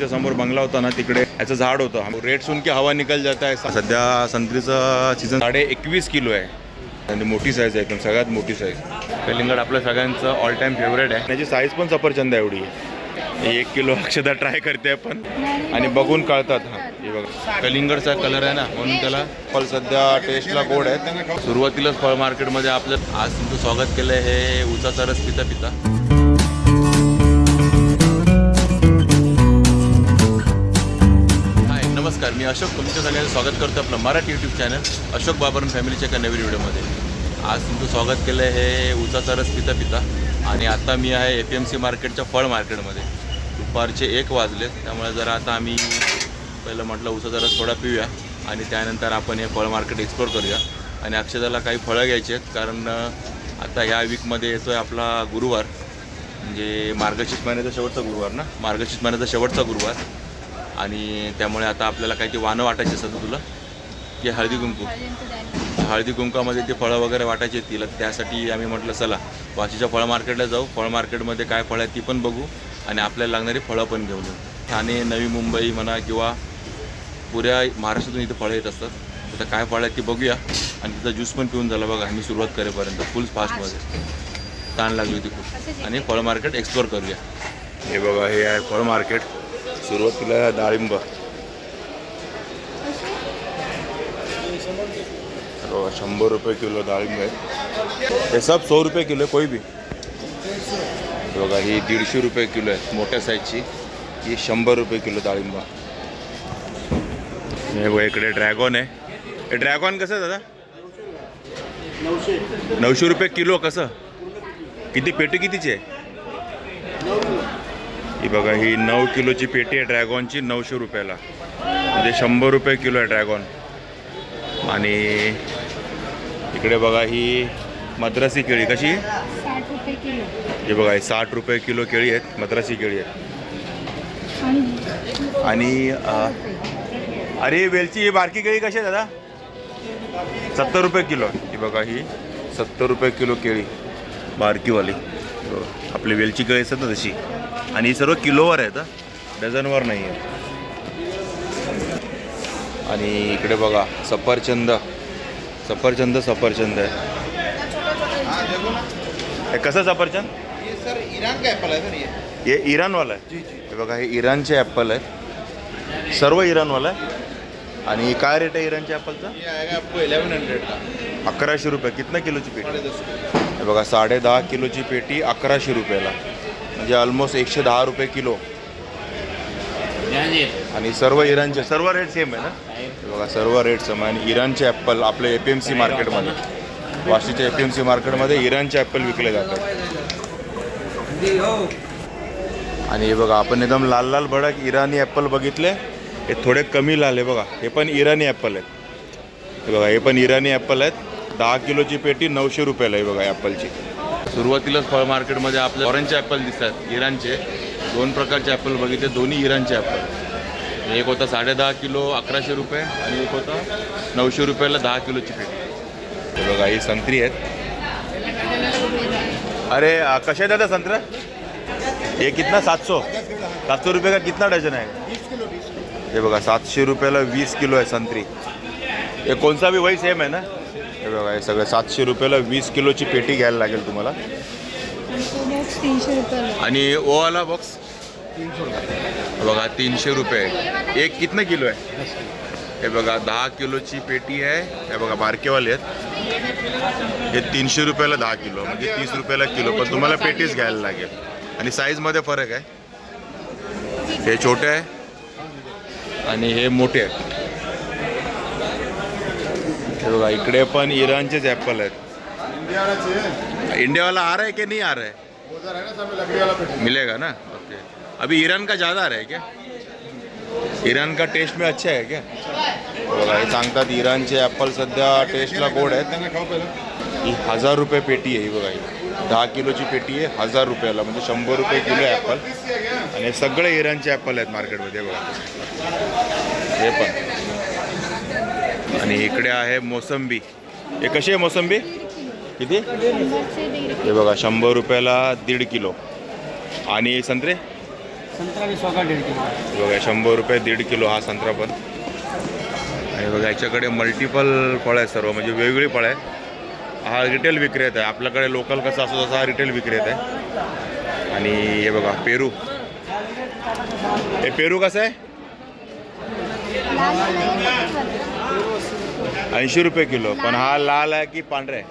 तुमच्या समोर बंगला होता ना, तिकडे याचं झाड होतं. रेट सुन की हवा निकल जाता है. सध्या संत्रीचं सीझन 21.5 किलो आहे आणि मोठी साईज आहे एकदम, सगळ्यात मोठी साईज. कलिंगड आपल्या सगळ्यांचं ऑल टाईम फेवरेट आहे. त्याची साईज पण सफरचंद आहे एवढी. 1 किलो अक्षदा ट्राय करते आपण आणि बघून कळतात. हां हे बघा, कलिंगडचा कलर आहे ना, म्हणून त्याला फळ सध्या टेस्टला गोड आहेत. सुरुवातीलाच फळ मार्केटमध्ये आपलं आज तुमचं स्वागत केलं आहे हे उसाचा रस पिता पिता. हाय नमस्कार, मी अशोक तुमच्या सगळ्यांचं स्वागत करतो आपलं मराठी यूट्यूब चॅनल अशोक बाबरन फॅमिलीच्या एका नवीन व्हिडिओमध्ये. आज तुमचं स्वागत केलं आहे हे उसाचा रस पिता पिता आणि आता मी आहे APMC मार्केटच्या फळ मार्केटमध्ये. दुपारचे 1 वाजले, त्यामुळे जरा आता आम्ही पहिलं म्हटलं उसाचा रस थोडा पिऊया आणि त्यानंतर आपण हे फळ मार्केट एक्सप्लोर करूया. आणि अक्षदाला काही फळं घ्यायची आहेत, कारण आता ह्या वीकमध्ये येतो आहे आपला गुरुवार, म्हणजे मार्गशीर्ष महिन्याचा शेवटचा गुरुवार ना, मार्गशीर्ष महिन्याचा शेवटचा गुरुवार. आणि त्यामुळे आता आपल्याला काही ते वाणं वाटायचे असतं तुला की हळदी कुंकामध्ये ते फळं वगैरे वाटायचे तिला. त्यासाठी आम्ही म्हटलं चला वाशीच्या फळ मार्केटला जाऊ, फळ मार्केटमध्ये काय फळं आहेत ती पण बघू आणि आपल्याला लागणारी फळं पण घेऊन येऊ. ठाणे, नवी मुंबई म्हणा किंवा पुऱ्या महाराष्ट्रातून इथं फळं येत असतात. आता काय फळं आहेत ती बघूया आणि तिथं ज्यूस पण पिऊन झाला बघा आम्ही सुरुवात करेपर्यंत. फुल फास्टमध्ये ताण लागली होती खूप. आणि फळ मार्केट एक्सप्लोर करूया. हे बघा, हे आहे फळ मार्केट. सुरुवातीला डाळिंब 100 रुपये किलो डाळिंब आहे. हे सब 100 रुपये किलो आहे कोई भी. बघा ही 150 रुपये किलो आहे मोठ्या साईजची. ही 100 रुपये किलो डाळिंब. हे बघा इकडे ड्रॅगॉन आहे. हे ड्रॅगॉन कसं आहे दादा? 900 रुपये किलो. कसं किती पेटी कितीची आहे? ही बघा ही 9 किलोची पेटी आहे ड्रॅगॉनची, 900 रुपयाला, म्हणजे 100 रुपये किलो आहे ड्रॅगॉन. आणि इकडे बघा ही मद्रासी केळी कशी? 60 रुपये किलो. हे बघा 60 रुपये किलो केळी आहेत, मद्रासी केळी आहेत. आणि अरे वेलची ही बारकी केळी कशी आहे दादा? 70 रुपये किलो. ही बघा ही 70 रुपये किलो केळी बारकीवाली. आपली वेलची केळी असतात ना तशी. आणि ही सर्व किलोवर आहेत, डझनवर नाही आहे. आणि इकडे बघा सफरचंद आहे. हे कसं सफरचंद? सर ईरान का एप्पल है सर हे इराणवाला आहे. हे बघा हे इराणचे ॲपल आहेत, सर्व इराणवाला आहे. आणि काय रेट आहे इराणच्या ॲपलचा? ये आएगा आपको 1100 का. 1100 रुपये. कितना किलोची पेटी? हे बघा 10.5 किलोची पेटी 1100 रुपयाला, म्हणजे ऑलमोस्ट 110 रुपये किलो. आणि सर्व इराणचे सर्व रेट सेम आहे ना? हे बघा सर्व रेट सम. आणि इराणचे ॲपल आपल्या APMC मार्केटमध्ये, वाशीच्या APMC मार्केटमध्ये इराणचे ॲपल विकले जातात. आणि हे बघा आपण एकदम लाल लाल भडक इराणी ॲपल बघितले. हे थोडे कमी लाल आहे बघा, हे पण इराणी ॲपल आहेत. हे बघा हे पण इराणी ॲपल आहेत. 10 किलोची पेटी 900 रुपयाला आहे बघा ॲपलची. सुरुवातीलाच फळ मार्केटमध्ये आपल्या ऑरेंजचे ॲपल दिसतात इराणचे. 2 प्रकारचे ॲपल बघितले, दोन्ही इराणचे ॲपल. एक होता 10.5 किलो 1100 रुपये आणि एक होता 900 रुपयाला 10 किलोची पेटी. हे बघा ही संत्री आहेत. अरे कशा दादा संत्रा? ये कितना? 700 रुपये का कितना डझन आहे? 20 किलो. हे बघा 700 रुपयाला 20 किलो आहे संत्री. हे कोणता बी वही सेम आहे ना? हे बघा हे सगळं 700 रुपयाला 20 किलोची पेटी घ्यायला लागेल तुम्हाला. बॉक्स 300 रुपये. आणि ओवाला बॉक्स 300 बघा 300 रुपये. एक कितना किलो आहे? हे बघा 10 किलोची पेटी आहे. हे बघा बारकेवाले आहेत. हे 300 रुपयाला 10 किलो, म्हणजे 30 रुपयाला किलो. पण तुम्हाला पेटीच घ्यायला लागेल. आणि साईजमध्ये फरक आहे. हे छोटे आहे आणि हे मोठे आहे. हे बघा इकडे पण इराणचेच ॲपल आहेत. इंडिया वाला आ रहा है कि नहीं आ रहा है? मिलेगा ना? ओके. अभी ईरान का ज़्यादा आ रहा है क्या? ईरान का टेस्ट में अच्छा है क्या? बघा हे सांगतात इराणचे ॲपल सध्या टेस्टला गोड आहेत. ही 1000 रुपये पेटी आहे. ही बघा ही 10 किलोची पेटी आहे 1000 रुपयाला, म्हणजे 100 रुपये किलो ॲपल. आणि हे सगळे इराणचे ॲपल आहेत मार्केटमध्ये बघा हे पण. आणि इकडे आहे मोसंबी. हे कशी आहे मोसंबी? किती? हे बघा 100 रुपयाला 1.5 किलो. आणि संत्रे संतरा भी 100 का 1.5 किलो। बघा 100 रुपये 1.5 किलो हा संत्रा पण. आणि बघा याच्याकडे मल्टिपल फळं आहेत सर्व, म्हणजे वेगवेगळी फळं आहेत. हा रिटेल विक्रेता आहे. आपल्याकडे लोकल कसा असतो तसा हा रिटेल विक्रेता आहे. आणि हे बघा पेरू. हे पेरू कसं आहे? 80 रुपये किलो. पण हा लाल आहे की पांढरा आहे?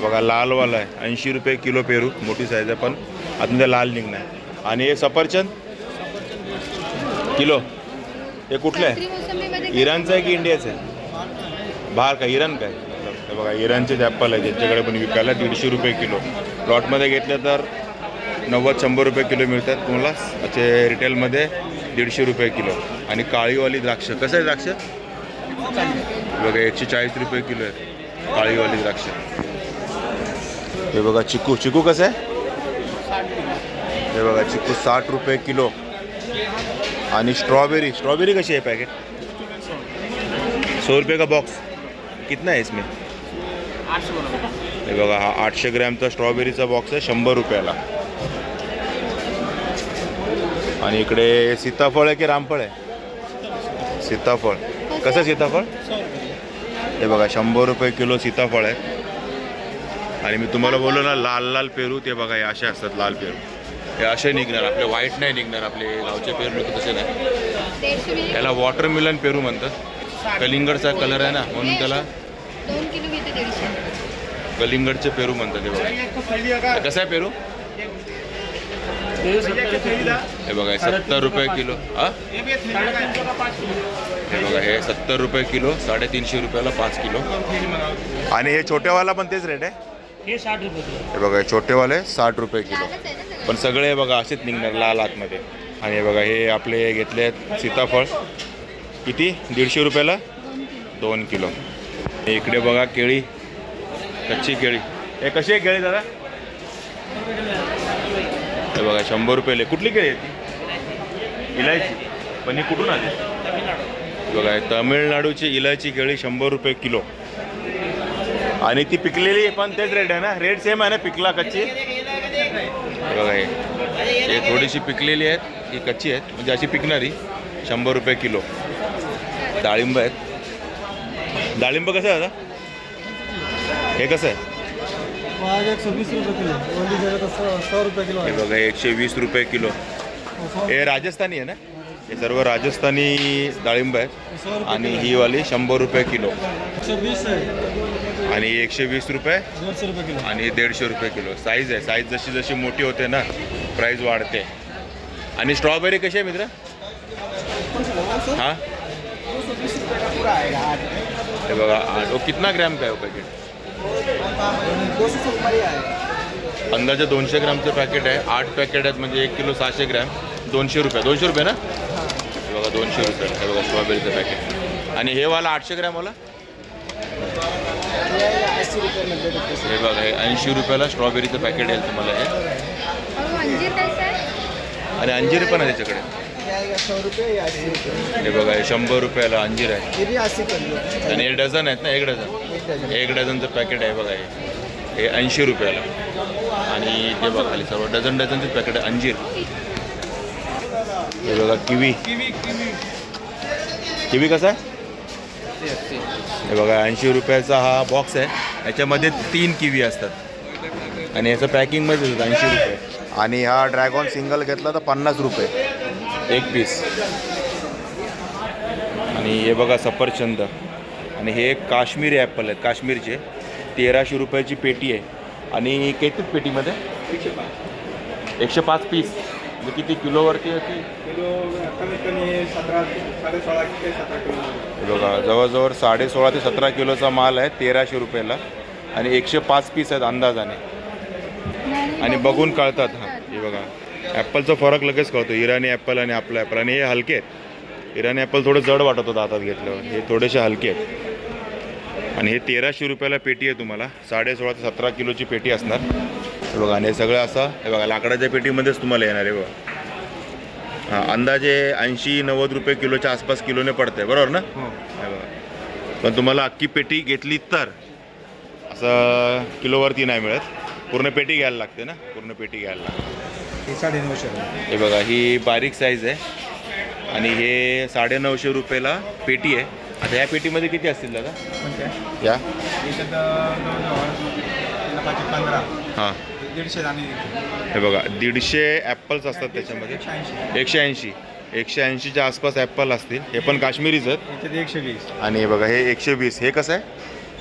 बघा लालवाला आहे. 80 रुपये किलो पेरू. मोठी साईज आहे पण आतमध्ये लाल निघणार. आणि हे सफरचंद किलो. हे कुठलं आहे? इराणचं आहे की इंडियाचं आहे? बाहेर का इराण काय? हे बघा इराणचेच ॲपल आहे ज्यांच्याकडे पण विकायला 150 रुपये किलो. प्लॉटमध्ये घेतलं तर 90-100 रुपये किलो मिळतात तुम्हाला. असे रिटेलमध्ये 150 रुपये किलो. आणि काळीवाली द्राक्ष. कसं आहे द्राक्ष? बघा 140 रुपये किलो आहे काळीवाली द्राक्ष. हे बघा चिकू. चिकू कसं आहे? हे बघा चिकू 60 रुपये किलो. आणि स्ट्रॉबेरी. स्ट्रॉबेरी कशी आहे पॅकेट? 100 रुपये का बॉक्स. कितना आहे इसमें? हे बघा हा 800 ग्रॅमचा स्ट्रॉबेरीचा बॉक्स आहे 100 रुपयाला. आणि इकडे सीताफळ आहे की रामफळ आहे? सीताफळ. कसं सीताफळ? हे बघा 100 रुपये किलो सीताफळ आहे. आणि मी तुम्हाला बोललो ना लाल लाल पेरू, ते बघा हे असे असतात लाल पेरू. हे असे निघणार, आपले व्हाईट नाही निघणार. आपले गावचे पेरू निघतात तसे नाही. याला वॉटरमेलन पेरू म्हणतात. कलिंगडचा कलर आहे ना म्हणून त्याला 2 किलो घेते 150. कलिंगडचे पेरू म्हणतात. हे बघा कसं आहे पेरू? हे बघा 70 रुपये किलो. हा हे बघा हे 70 रुपये किलो. 350 रुपयाला 5 किलो. आणि हे छोटेवाला पण तेच रेट आहे? हे 60 रुपये किलो. हे बघा छोटेवाले 60 रुपये किलो. पण सगळे बघा असेच निघणार लाल आतमध्ये. आणि हे बघा हे आपले घेतले आहेत सीताफळ. किती? 150 रुपयाला 2 किलो. इकडे बघा केळी, कच्ची केळी. हे कशी आहे केळी दादा? हे बघा 100 रुपये. कुठली केळी आहे ती? इलायची. पण ही कुठून आली? बघा तमिळनाडूची इलायची केळी 100 रुपये किलो. आणि ती पिकलेली पण तेच रेट आहे ना? रेट सेम आहे ना? पिकला कच्ची. बघा हे थोडीशी पिकलेली आहेत, ही कच्ची आहेत, म्हणजे अशी पिकणारी 100 रुपये किलो. डाळिंब आहेत. डाळिंब कसं आहे दादा? हे कसं आहे? 120 रुपये किलो. 100 रुपये किलो. हे बघा 120 रुपये किलो. हे राजस्थानी आहे ना? हे सर्व राजस्थानी डाळिंब आहेत. आणि ही वाली 100 रुपये किलो. 120 आहे. आणि 120 रुपये. 150 रुपये किलो. आणि 150 रुपये किलो. साईज आहे. साईज जशी जशी मोठी होते ना प्राईस वाढते. आणि स्ट्रॉबेरी कशी आहे मित्र? हां हे बघा कितना ग्रॅम काय हो पॅकेट? अंदाजे 200 ग्रामचं पॅकेट आहे. 8 पॅकेट आहेत म्हणजे 1 किलो 600 ग्रॅम. 200 रुपये. 200 रुपये ना? हे बघा 200 रुपये. हे बघा स्ट्रॉबेरीचं पॅकेट. आणि हे वाला 800 ग्रॅमवाला हे बघा हे 80 रुपयाला स्ट्रॉबेरीचं पॅकेट येईल तुम्हाला हे. अंजीर कसं आहे? आणि अंजीर पण आहे त्याच्याकडे. हे बघा हे 100 रुपयाला अंजीर आहे. आणि हे डझन आहेत ना? 1 डझन. 1 डझनचं पॅकेट आहे बघा हे 80 रुपयाला. आणि ते बघा खाली सर्व डझनचं पॅकेट आहे अंजीर. हे बघा किवी. किवी कसा आहे? हे बघा 80 रुपयाचा हा बॉक्स आहे. याच्यामध्ये 3 किवी असतात आणि याचं पॅकिंगमध्ये होतं 80 रुपये. आणि हा ड्रॅगॉन सिंगल घेतला तर 50 रुपये 1 पीस. आणि हे बघा सफरचंद. आणि हे काश्मीरी ॲपल आहेत काश्मीरचे. 1300 रुपयाची पेटी आहे. आणि किती पेटीमध्ये? 105 पीस. म्हणजे किती किलोवरती होती? बघा जवळजवळ 16.5 ते 17 किलोचा माल आहे 1300 रुपयाला. आणि 105 पीस आहेत अंदाजाने. आणि बघून कळतात. हां हे बघा ॲपलचा फरक लगेच कळतो. इराणी ॲपल आणि आपलं ॲपल. आणि हे हलके आहेत. इराणी ॲपल थोडं जड वाटत होतं हातात घेतल्यावर. हे थोडेसे हलके आहेत. आणि हे 1300 रुपयाला पेटी आहे तुम्हाला. 16.5 ते 17 किलोची पेटी असणार. हे बघा. आणि हे सगळं असं हे बघा लाकडाच्या पेटीमध्येच तुम्हाला येणार आहे बघा. हां अंदाजे 80-90 रुपये किलोच्या आसपास किलोने पडते बरोबर ना? हे बघा. पण तुम्हाला अख्खी पेटी घेतली तर असं किलोवरती नाही मिळत. पूर्ण पेटी घ्यायला लागते ना? पूर्ण पेटी घ्यायला लागते. हे 950 रुपये. हे बघा ही बारीक साईज आहे आणि हे 950 रुपयाला पेटी आहे. आता या पेटीमध्ये किती असतील दादा कोणत्या या? याच्यात जवळजवळ 15 हां 150 दाणे. हे बघा 150 ॲपल्स असतात त्याच्यामध्ये. 180च्या आसपास ॲपल असतील. हे पण काश्मीरीच आहेत. याच्यात 120. आणि हे बघा हे 120. हे कसं आहे?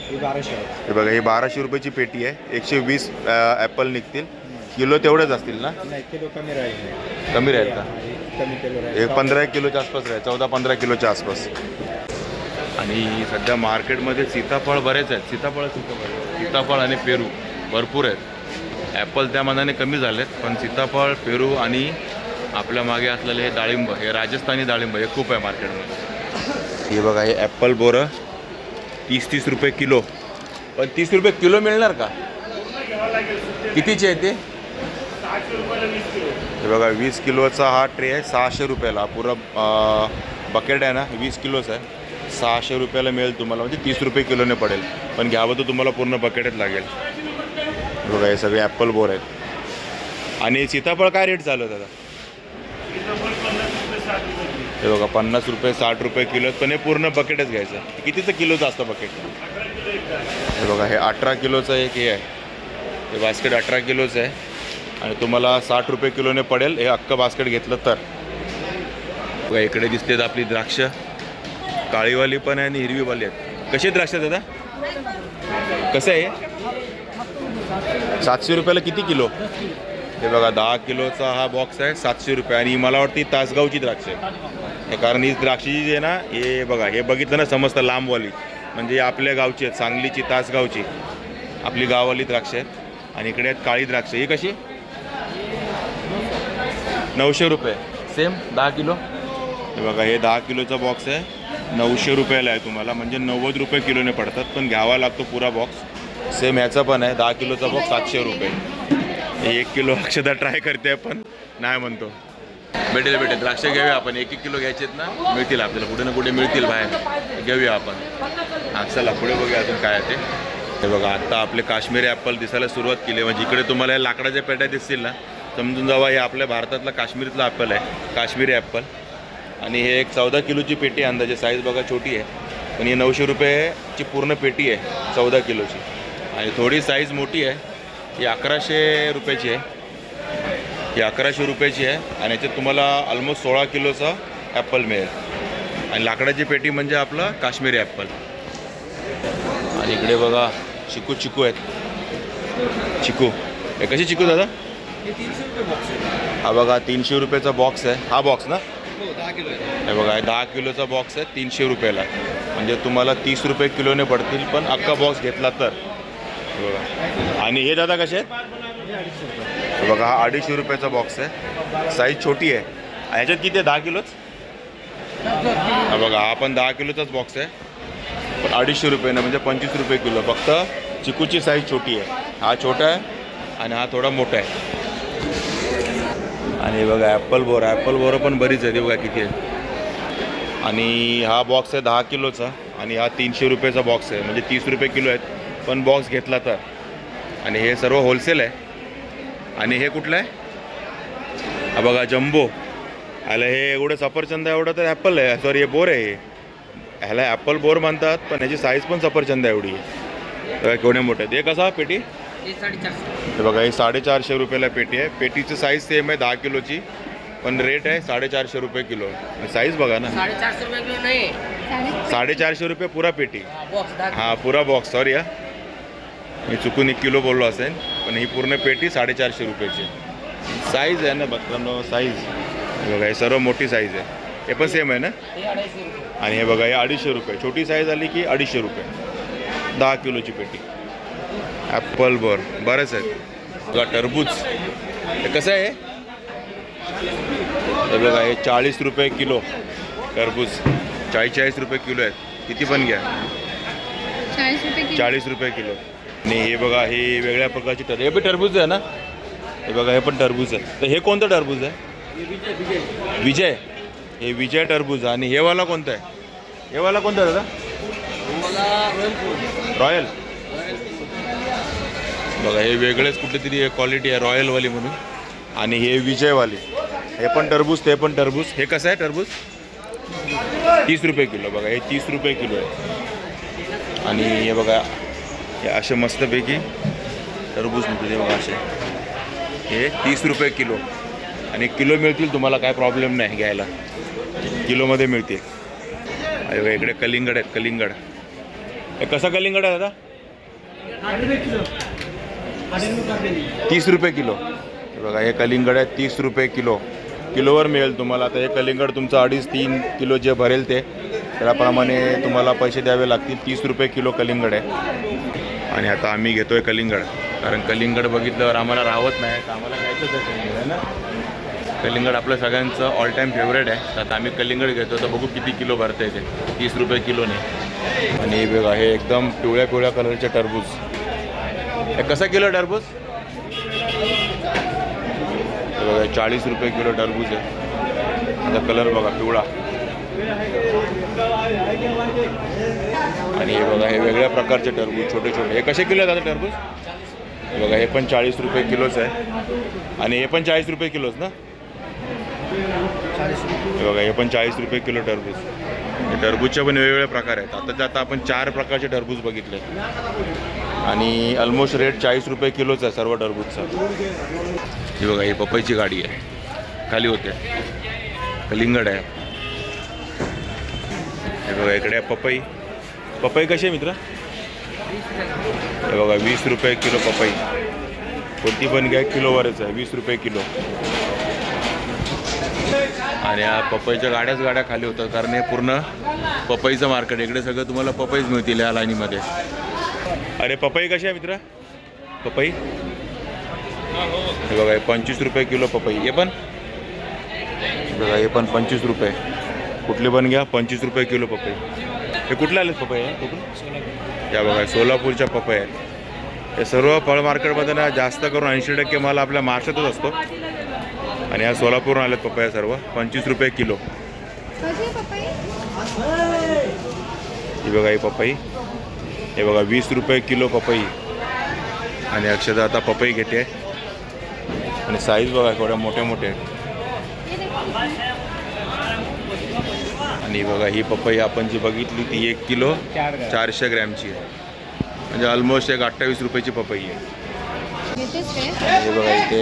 हे 1200. हे बघा ही 1200 रुपयाची पेटी आहे. 120 ॲपल निघतील. किलो तेवढेच असतील ना? नाही किलो कमी राहील. कमी राहील का? कमी किलो राहील. एक 15 किलोच्या आसपास राहील. 14-15 किलोच्या आसपास. आणि सध्या मार्केटमध्ये सीताफळ बरेच आहेत. सीताफळ आणि पेरू भरपूर आहेत. ॲपल त्या मानाने कमी झालेत, पण सीताफळ, पेरू आणि आपल्या मागे असलेले हे डाळिंब, हे राजस्थानी डाळिंब हे खूप आहे मार्केटमध्ये. हे बघा हे ॲपल बोरं 30-30 रुपये किलो. पण 30 रुपये किलो मिळणार का? कितीचे आहे ते? हे बघा 20 किलोचा हा ट्रे आहे 600 रुपयाला. पुरा बकेट आहे ना 20 किलोचा आहे. 600 रुपयाला मिळेल तुम्हाला, म्हणजे 30 रुपये किलोने पडेल. पण घ्यावं तर तुम्हाला पूर्ण बकेटच लागेल. बघा हे सगळे ॲपल बोर आहेत. आणि सीताफळ काय रेट चालू आहे दादा? हे बघा 50 रुपये 60 रुपये किलो. पण हे पूर्ण बकेटच घ्यायचं. कितीचं किलोचं असतं बकेट? हे बघा हे 18 किलोचं एक हे आहे. हे बास्केट 18 किलोचं आहे आणि तुम्हाला 60 रुपये किलोने पडेल हे अख्खं बास्केट घेतलं तर. बघा इकडे दिसतेत आपली द्राक्ष. काळीवाली पण आहे आणि हिरवीवाली आहेत. कशी द्राक्ष दादा? कसं आहे? 700 रुपयाला किती किलो? हे बघा 10 किलोचा हा बॉक्स आहे 700 रुपये. आणि मला वाटतं तासगावची द्राक्ष आहे. कारण ही द्राक्षी जी आहे ना, हे बघा हे बघितलं ना समजतं लांबवाली, म्हणजे आपल्या गावची आहेत. सांगलीची तासगावची आपली गाववाली द्राक्ष आहेत. आणि इकडे आहेत काळी द्राक्ष. ही कशी? 900 रुपये सेम 10 किलो. हे बघा हे 10 किलोचा बॉक्स आहे 900 रुपयाला आहे तुम्हाला, म्हणजे 90 रुपये किलोने पडतात. पण घ्यावा लागतो पुरा बॉक्स. सेम ह्याचा पण आहे 10 किलोचा बॉक्स 700 रुपये. 1 किलो अक्षदा ट्राय करते पण नाही म्हणतो. भेटेल द्राक्ष घेऊया आपण. 1-1 किलो घ्यायचे आहेत ना, मिळतील आपल्याला कुठे ना कुठे मिळतील बाहेर. घेऊया आपण. हां चला पुढे बघूया अजून काय आहे ते. हे बघा आत्ता आपले काश्मीरी ॲपल दिसायला सुरुवात केली. म्हणजे इकडे तुम्हाला या लाकडाच्या पेट्या दिसतील ना, समजून जावा हे आपल्या भारतातला काश्मीरीतला ॲपल आहे, काश्मीरी ॲपल. आणि हे एक 14 किलोची पेटी आहे. अंदाजे साईज बघा छोटी आहे, पण ही 900 रुपयाची पूर्ण पेटी आहे 14 किलोची. आणि थोडी साईज मोठी आहे, ही 1100 रुपयाची आहे. ही 1100 रुपयाची आहे आणि याच्यात तुम्हाला ऑलमोस्ट 16 किलोचा ॲपल मिळेल. आणि लाकडाची पेटी म्हणजे आपलं काश्मीरी ॲपल. आणि इकडे बघा चिकू आहेत. चिकू हे कशी चिकू दादा? हे 300 रुपये बॉक्स आहे. हा बघा 300 रुपयाचा बॉक्स आहे. हा बॉक्स ना? हो 10 किलो आहे. हे बघा 10 किलोचा बॉक्स आहे 300 रुपयाला. म्हणजे तुम्हाला 30 रुपये किलोने पडतील पण अख्खा बॉक्स घेतला तर. बघा आणि हे दादा कसे आहेत? हे बघा हा 250 रुपयाचा बॉक्स आहे. साईज छोटी आहे. ह्याच्यात किती आहे? 10 किलोच. हा बघा हा पण 10 किलोचाच बॉक्स आहे, पण 250 रुपयानं, म्हणजे 25 रुपये किलो. फक्त चिकूची साईज छोटी आहे. हा छोटा आहे आणि हा थोडा मोठा आहे. आणि बघा ॲपल बोरं पण बरीच आहे. बघा किती आहे. आणि हा बॉक्स आहे 10 किलोचा आणि हा 300 रुपयाचा बॉक्स आहे, म्हणजे 30 रुपये किलो आहेत पण बॉक्स घेतला तर. आणि हे सर्व होलसेल आहे. आणि हे कुठलं आहे? हा बघा जम्बो. ह्याला हे एवढं सफरचंद एवढं तर ॲपल आहे, सॉरी हे बोर आहे. ह्याला ॲपल बोर म्हणतात, पण ह्याची साईज पण सफरचंद एवढी आहे. केवढे मोठे आहेत. हे कसा पेटी? हे बघा ही 450 रुपयाला पेटी आहे. पेटीची साईज सेम आहे 10 किलोची, पण रेट आहे 450 रुपये किलो. साईज बघा ना, 450 रुपये किलो नाही, 450 रुपये पुरा पेटी. बॉक्स हां पुरा बॉक्स. सॉरी हा मी चुकून 1 किलो बोललो असेल, पण ही पूर्ण पेटी 450 रुपयाची. साईज आहे ना बघताना साईज. बघा हे सर्व मोठी साईज आहे. हे पण सेम आहे ना? हे 250 रुपये. आणि हे बघा हे 250 रुपये. छोटी साईज आली की 250 रुपये. 10 किलोची पेटी. ॲपल बोर बरेच आहेत. बघा टरबूज हे कसं आहे? हे बघा हे 40 रुपये किलो टरबूज. 40 रुपये किलो आहेत. किती पण घ्या. 40 रुपये किलो. 40 रुपये किलो. आणि हे बघा हे वेगळ्या प्रकारची हे पण टरबूज आहे ना? हे बघा हे पण टरबूज आहे. तर हे कोणतं टरबूज आहे? विजय. हे विजय टरबूज. आणि हे वाला कोणतं आहे? हे वाला कोणतं आहे दादा? रॉयल. बघा हे वेगळेच कुठली तरी क्वालिटी आहे रॉयलवाली म्हणून. आणि हे विजयवाले, हे पण टरबूज, ते पण टरबूज. हे कसं आहे टरबूज? 30 रुपये किलो. बघा हे 30 रुपये किलो आहे. आणि हे बघा हे असे मस्तपैकी टरबूज मिळतील. हे बघा असे, हे 30 रुपये किलो. आणि किलो मिळतील तुम्हाला, काय प्रॉब्लेम नाही घ्यायला, किलोमध्ये मिळतील. आणि बघा इकडे कलिंगड आहेत, कलिंगड. हे कसा कलिंगड आहे दादा? 30 रुपये किलो. हे बघा हे कलिंगड आहे 30 रुपये किलो. किलोवर मिळेल तुम्हाला. आता हे कलिंगड तुमचं 2.5-3 किलो जे भरेल ते त्याप्रमाणे तुम्हाला पैसे द्यावे लागतील. 30 रुपये किलो कलिंगड आहे. आणि आता आम्ही घेतो आहे कलिंगड, कारण कलिंगड बघितल्यावर आम्हाला राहत नाही, तर आम्हाला घ्यायचंच आहे कलिंगड, आहे ना. कलिंगड आपलं सगळ्यांचं ऑल टाईम फेवरेट आहे. तर आता आम्ही कलिंगड घेतो, तर बघू किती किलो भरतं आहे ते. 30 रुपये किलोने. आणि बघा हे एकदम पिवळ्या पिवळ्या कलरचे टरबूज. हे कसा किलो टरबूज? हे बघा 40 रुपये किलो टरबूज आहे. आता कलर बघा पिवळा. आणि हे बघा हे वेगळ्या प्रकारचे टरबूज, छोटे छोटे. हे कसे किलो आहेत आता टरबूज? हे बघा हे पण 40 रुपये किलोच आहे. आणि हे पण 40 रुपये किलोच ना? हे बघा हे पण 40 रुपये किलो टरबूज. हे टरबूजचे पण वेगवेगळे प्रकार आहेत. आता आपण 4 प्रकारचे टरबूज बघितले. आणि ऑलमोस्ट रेट 40 रुपये किलोच आहे सर्व टरबूजचा. ही बघा ही पपईची गाडी आहे, खाली होते. कलिंगड आहे. हे बघा इकडे आहे पपई. पपई कशी आहे मित्र? हे बघा 20 रुपये किलो पपई. कोणती पण घ्या किलोवरच आहे, 20 रुपये किलो. आणि या पपईच्या गाड्या खाली होतात, कारण हे पूर्ण पपईचं मार्केट. इकडे सगळं तुम्हाला पपईच मिळतील या लाईनीमध्ये. अरे पपई कशी आहे मित्र? पपई हे बघा हे 25 रुपये किलो पपई. हे पण बघा हे पण 25 रुपये. कुठले पण घ्या 25 रुपये किलो पपई. हे कुठले आलेत पपई आहे? कुठून? या बघा सोलापूरच्या पपई आहेत. हे सर्व फळ मार्केटमध्ये ना जास्त करून 80% माल आपल्या महाराष्ट्रातच असतो. आणि या सोलापूरहून आलेत पपया सर्व. 25 रुपये किलो. ही बघा ही पपई. हे बघा 20 रुपये किलो पपई. आणि अक्षता आता पपई घेते. आणि साईज बघा थोड्या मोठ्या मोठ्या आहेत. आणि बघा ही पपई आपण जी बघितली ती 1 किलो 400 ग्रॅमची आहे. म्हणजे ऑलमोस्ट एक 28 रुपयाची पपई आहे. हे बघा इथे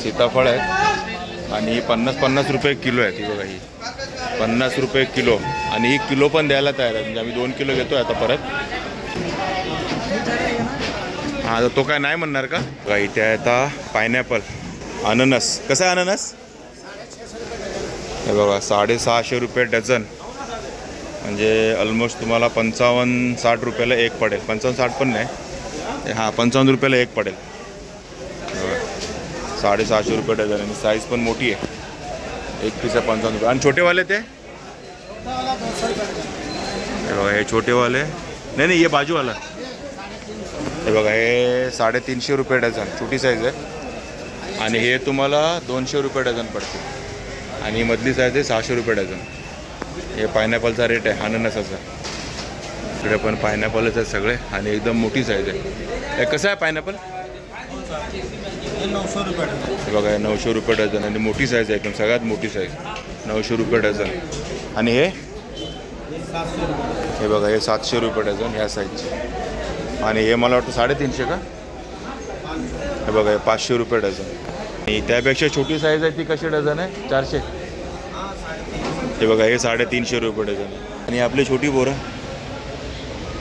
सीताफळ आहेत. आणि 50 रुपये किलो आहेत. ही बघा ही 50 रुपये किलो. आणि ही किलो पण द्यायला तयार आहे. म्हणजे आम्ही 2 किलो घेतो आता परत. हां तर तो काय नाही म्हणणार का? बघा इथे आहे आता पायनॅपल, अननस. कसा आहे अननस? हे बघा 650 रुपये डझन. म्हणजे ऑलमोस्ट तुम्हाला 55-60 रुपयाला एक पडेल. 55-60 पण नाही, हां 55 रुपयाला एक पडेल. 650 रुपये डझन. आणि साईज पण मोठी आहे. एक पीस आहे 55 रुपये. आणि छोटेवाले ते हे बघा हे छोटेवाले. नाही हे बाजूवाला. हे बघा हे 350 रुपये डझन, छोटी साईज आहे. आणि हे तुम्हाला 200 रुपये डझन पडते. आणि मधली साईज आहे 600 रुपये डझन. हे पायनॅपलचा रेट आहे अननसाचा. इकडे पण पायनॅपलच आहेत सगळे. आणि एकदम मोठी साईज आहे. हे कसं आहे पायनॅपल? 900 रुपये डझन. हे बघा 900 रुपये डझन. आणि मोठी साईज आहे एकदम, सगळ्यात मोठी साईज 900 रुपये डझन. आणि हे 700 रुपये. हे बघा हे 700 रुपये डझन ह्या साईजचे. आणि हे मला वाटतं 350 का? हे बघा हे 500 रुपये डझन. आणि त्यापेक्षा छोटी साईज आहे ती कशी डझन आहे? 400. हे बघा हे 350 रुपये डझन. आणि आपली छोटी बोरं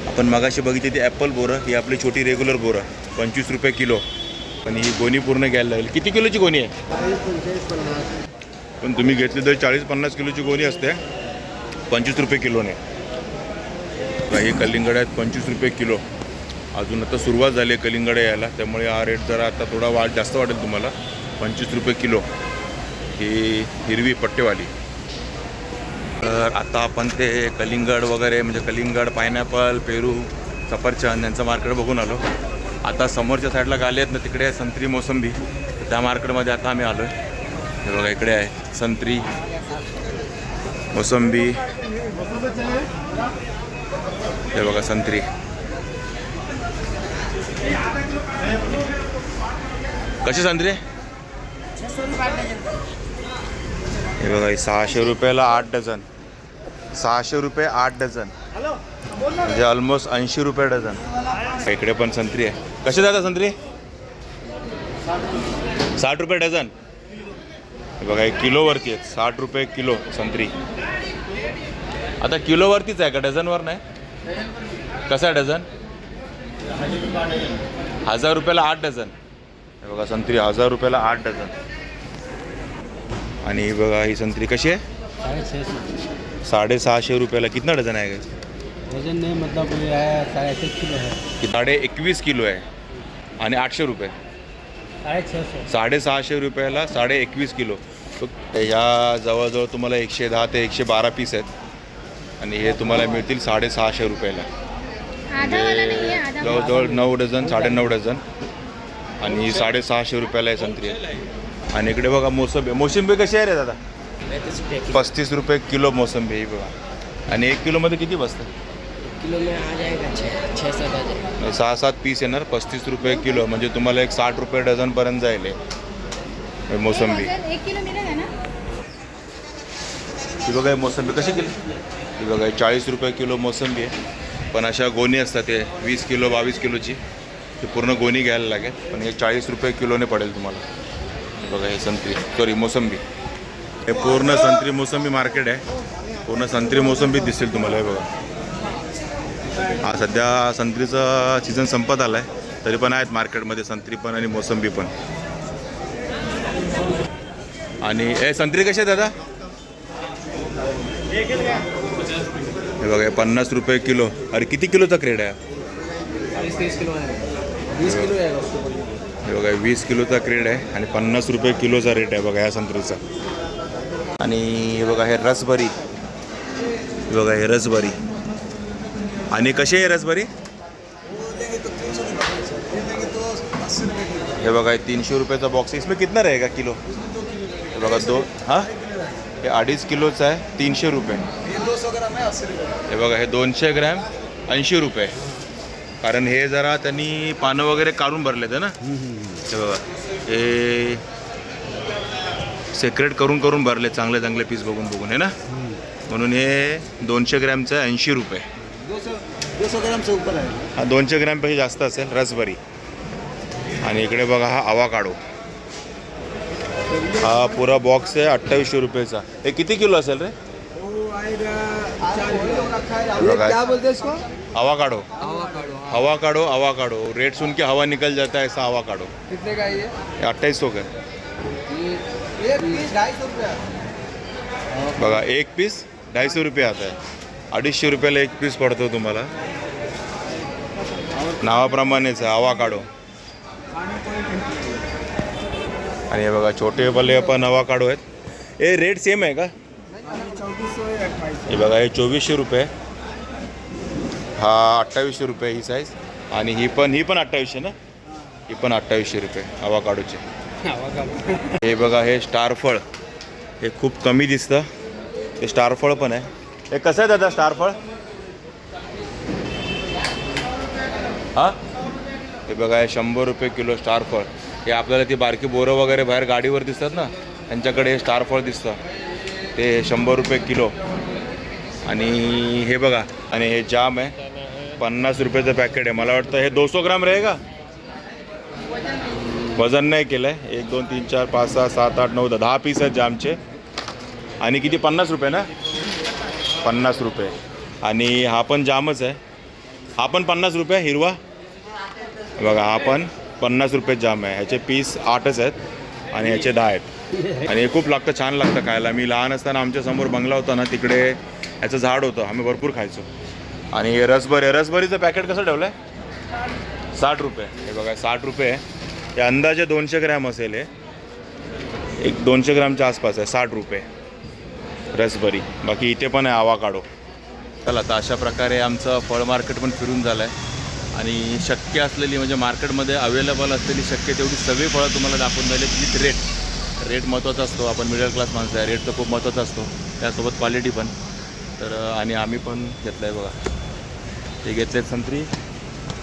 आपण मगाशी बघितली ती ॲपल बोरं. ही आपली छोटी रेग्युलर बोरं 25 रुपये किलो. आणि ही गोणी पूर्ण घ्यायला लागेल. किती किलोची गोणी आहे? पण तुम्ही घेतली तर 40-50 किलोची गोणी असते. 25 रुपये किलोने. हे कलिंगड आहेत 25 रुपये किलो. अजून आता सुरुवात झाली आहे कलिंगड यायला, त्यामुळे हा रेट जरा आता थोडा जास्त वाटेल तुम्हाला. 25 रुपये किलो ही हिरवी पट्टेवाली. तर आता आपण ते कलिंगड वगैरे म्हणजे कलिंगड, पायनॅपल, पेरू, सफरचंद यांचं मार्केट बघून आलो. आता समोरच्या साईडला गाले आहेत ना, तिकडे आहे संत्री, मोसंबी. तर त्या मार्केटमध्ये आता आम्ही आलो आहे. हे बघा इकडे आहे संत्री, मोसंबी. हे बघा संत्री. कशी संत्री? हे बघा, 600 रुपयाला 8 डझन. 600 रुपये 8 डझन, म्हणजे ऑलमोस्ट 80 रुपये डझन. इकडे पण संत्री आहे. कसे जातात संत्री? 60 रुपये डझन. हे बघा, एक किलोवरती आहेत. 60 रुपये किलो संत्री. आता किलोवरतीच आहे का, डझनवर नाही? कसं आहे डझन? 1000 रुपयाला 8 डझन. हे बघा, संत्री 1000 रुपयाला 8 डझन. आणि ही बघा, ही संत्री कशी आहे? 650 रुपयाला. कितना डझन आहे? वजन नहीं, मतलब ये है 21 किलो है. 21 किलो आहे आणि 800 रुपये. 650. 650 रुपयाला 21 किलो. ह्या जवळजवळ तुम्हाला 110 ते 112 पीस आहेत आणि हे तुम्हाला मिळतील 650 रुपयाला. आधा वाला नाही आहे, आधा जवळजवळ 9 डझन, 9.5 डझन आणि 650 रुपयाला आहे संत्री. आणि इकडे बघा मोसंबी. मोसंबी कशी आहे रे दादा? 35 रुपये किलो मोसंबी. ही बघा, आणि 1 किलोमध्ये किती बसतं? किलो में आ जाएगा 6-7 आ जाएगा. 6-7 पीस येणार. 35 रुपये किलो, म्हणजे तुम्हाला एक 60 रुपये डझनपर्यंत जाईल हे मोसंबी. 1 किलो मिळेल ना. ही बघा, मोसंबी कशी किलो? ही बघा, 40 रुपये किलो मोसंबी आहे. पण अशा गोणी असतात ते 20 किलो 22 किलोची. ते पूर्ण गोणी घ्यायला लागेल, पण हे 40 रुपये किलोने पडेल तुम्हाला. बघा, हे संत्री, सॉरी मोसंबी. हे पूर्ण संत्री मोसंबी मार्केट आहे. पूर्ण संत्री मोसंबी दिसेल तुम्हाला. हे बघा, हा सध्या संत्रीचा सीझन संपत आला आहे, तरी पण आहेत मार्केटमध्ये संत्री पण आणि मोसंबी पण. आणि हे संत्री कशी आहे दादा? हे बघा, 50 रुपये किलो. अरे किती किलोचा क्रेड आहे? 30 किलो है. 20 किलो है उसको. हे बघा, 20 किलोचा क्रेड आहे आणि 50 रुपये किलोचा रेट आहे बघा ह्या संत्रीचा. आणि हे बघा, हे रसभरी. हे बघा, हे रसभरी. आणि कशी आहे रसभरी? हे बघा, 300 रुपयाचा बॉक्स. इसमें कितना रहेगा किलो? हे बघा, हां, हे 2.5 किलोचं आहे, 300 रुपये. हे बघा, हे 200 ग्रॅम 80 रुपये. कारण हे जरा त्यांनी पानं वगैरे काढून भरलेत ना. हे बघा, हे सेक्रेट करून भरले, चांगले चांगले पीस बघून आहे ना. म्हणून हे 200 ग्रॅमचं आहे 80 रुपये. 200 ग्राम से ऊपर है. हा 200 ग्रॅमपेक्षा जास्त असेल रसभरी. आणि इकडे बघा, हा आवाकाडो. हा पुरा बॉक्स आहे 2800 रुपयेचा. हे किती किलो असेल रे? बघा, क्या बोलते हैं इसको? आवाकाडो. आवाकाडो. रेट सुन के हवा निकल जाता है ऐसा आवाकाडो. कितने का है ये? 2800 का. एक पीस 250 रुपया. बघा, एक पीस 250 रुपये आता आहे. 250 रुपयाला एक पीस पडतो तुम्हाला. नावाप्रमाणेच आहे, आवाकाडो. आणि हे बघा, छोटे भले पण आवाकाडो आहेत. हे रेट सेम आहे का? हे बघा, हे 2400 रुपये. हा 2800 रुपये ही साईज. आणि ही पण 2800 ना. ही पण 2800 रुपये आवाकाडोचे. हे बघा, हे स्टारफळ. हे खूप कमी दिसतं. हे स्टारफळ पण आहे. हे कसं आहे दादा स्टारफळ? हां, हे बघा, हे 100 रुपये किलो स्टारफळ. हे आपल्याला ती बारकी बोरं वगैरे बाहेर गाडीवर दिसतात ना, त्यांच्याकडे हे स्टारफळ दिसतं. ते 100 रुपये किलो. आणि हे बघा, आणि हे जाम आहे 50 रुपयाचं पॅकेट आहे. मला वाटतं हे 200 ग्राम रहेगा. वजन नाही केलं आहे. 1 2 3 4 5 6 7 8 9 10 पीस आहेत जामचे. आणि किती? 50 रुपये ना. 50 रुपये. आणि हा पण जामच आहे. हा पण 50 रुपये हिरवा. बघा, हा पण 50 रुपये जाम आहे. ह्याचे पीस 8च आहेत आणि ह्याचे 10 आहेत. आणि हे खूप लागतं, छान लागतं खायला. मी लहान असताना आमच्यासमोर बंगला होता ना, तिकडे ह्याचं झाड होतं, आम्ही भरपूर खायचो. आणि हे रसभरीचं पॅकेट कसं ठेवलं आहे? 60 रुपये. हे बघा, 60 रुपये आहे. हे अंदाजे 200 ग्रॅम असेल. हे एक 200 ग्रॅमच्या आसपास आहे. 60 रुपये रसभरी. बाकी इथे पण आहे आवाकाडो. चला, तर अशा प्रकारे आमचं फळ मार्केट पण फिरून झालं आहे. आणि शक्य असलेली, म्हणजे मार्केटमध्ये अवेलेबल असलेली शक्य तेवढी सगळी फळं तुम्हाला दाखवून झाली. विथ रेट महत्त्वाचा असतो. आपण मिडल क्लास माणसं आहे, रेट तर खूप महत्त्वाचा असतो. त्यासोबत क्वालिटी पण. तर आणि आम्ही पण घेतलं आहे बघा. ते घेतलेत संत्री.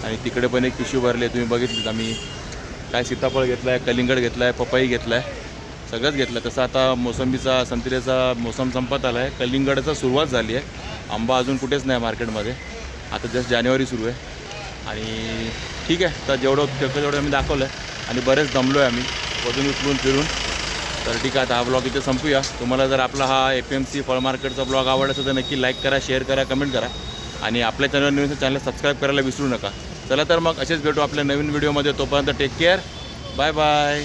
आणि तिकडे पण एक पिशवी भरली आहे, तुम्ही बघितलीत. आम्ही काय सीताफळ घेतलं आहे, कलिंगड घेतलं आहे, पपई घेतला आहे. सगळंच घेतलं. तसं आता मोसंबीचा संत्र्याचा मोसम संपत आला आहे. कलिंगडाचा सुरुवात झाली आहे. आंबा अजून कुठेच नाही मार्केटमध्ये. आता जस्ट जानेवारी सुरू आहे आणि ठीक आहे. तर तेवढं आम्ही दाखवलं आहे आणि बरेच दमलो आहे आम्ही वजून उचलून फिरून. तर ठीक आहे, आता हा ब्लॉग इथे संपूया. तुम्हाला जर आपला हा FMC फळ मार्केटचा ब्लॉग आवडला असेल तर नक्की लाईक करा, शेअर करा, कमेंट करा आणि आपल्या चॅनल सबस्क्राईब करायला विसरू नका. चला तर मग असेच भेटू आपल्या नवीन व्हिडिओमध्ये. तोपर्यंत टेक केअर, बाय बाय.